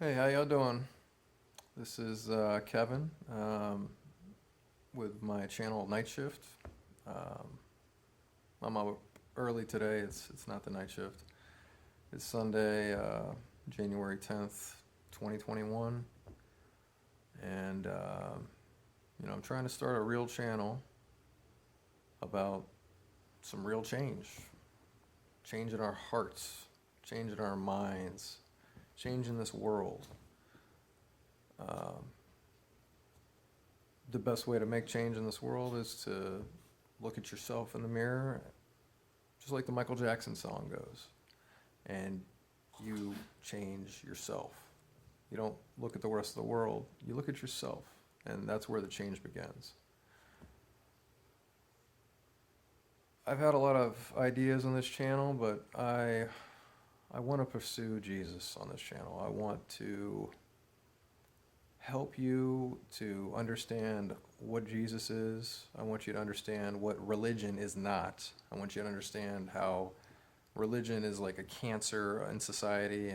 Hey, how y'all doing? This is Kevin with my channel Nightshift. Um, I'm up early today. It's not the night shift. It's Sunday, January 10th, 2021, and I'm trying to start a real channel about some real change in our hearts, change in our minds, change in this world. Um, the best way to make change in this world is to look at yourself in the mirror, just like the Michael Jackson song goes, and you change yourself. You don't look at the rest of the world, you look at yourself, and that's where the change begins. I've had a lot of ideas on this channel, but I want to pursue Jesus on this channel. I want to help you to understand what Jesus is. I want you to understand what religion is not. I want you to understand how religion is like a cancer in society,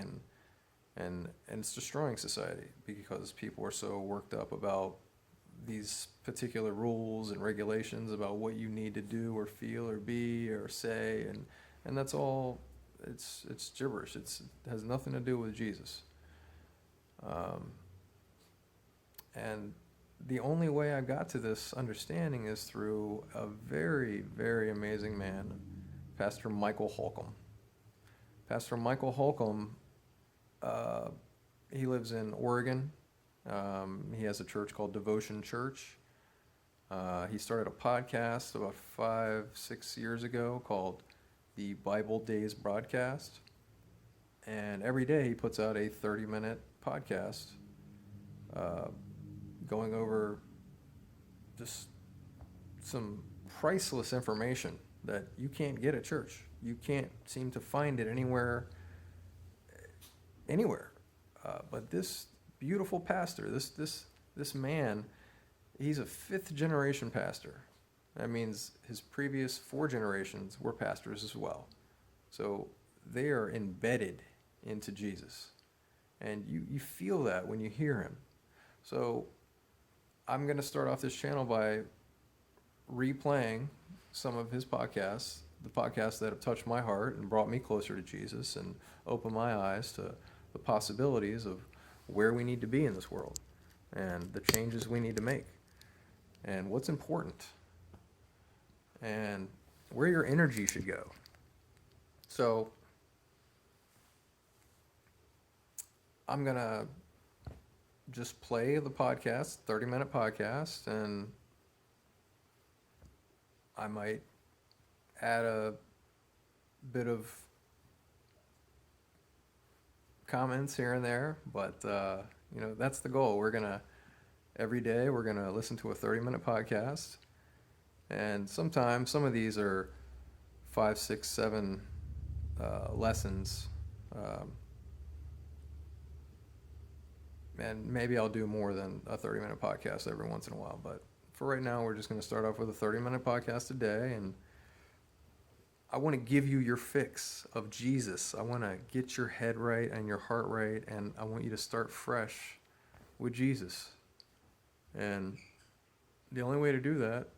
and it's destroying society because people are so worked up about these particular rules and regulations about what you need to do or feel or be or say, and that's all. It's gibberish. It has nothing to do with Jesus. And the only way I got to this understanding is through a very, very amazing man, Pastor Michael Holcomb. Pastor Michael Holcomb, he lives in Oregon. He has a church called Devotion Church. He started a podcast about 5-6 years ago called the Bible Days Broadcast. And every day he puts out a 30-minute podcast going over just some priceless information that you can't get at church. You can't seem to find it anywhere. But this beautiful pastor, this man, he's a fifth generation pastor. That means his previous 4 generations were pastors as well. So they are embedded into Jesus. And you feel that when you hear him. So I'm going to start off this channel by replaying some of his podcasts, the podcasts that have touched my heart and brought me closer to Jesus and opened my eyes to the possibilities of where we need to be in this world and the changes we need to make and what's important and where your energy should go. So I'm going to just play the podcast, 30-minute podcast, and I might add a bit of comments here and there, but that's the goal. Every day we're gonna listen to a 30-minute podcast, and sometimes some of these are 5, 6, 7 lessons. And maybe I'll do more than a 30-minute podcast every once in a while. But for right now, we're just going to start off with a 30-minute podcast a day. And I want to give you your fix of Jesus. I want to get your head right and your heart right. And I want you to start fresh with Jesus. And the only way to do that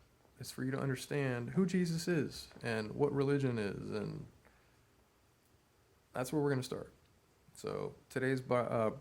is for you to understand who Jesus is and what religion is. And that's where we're going to start. So today's podcast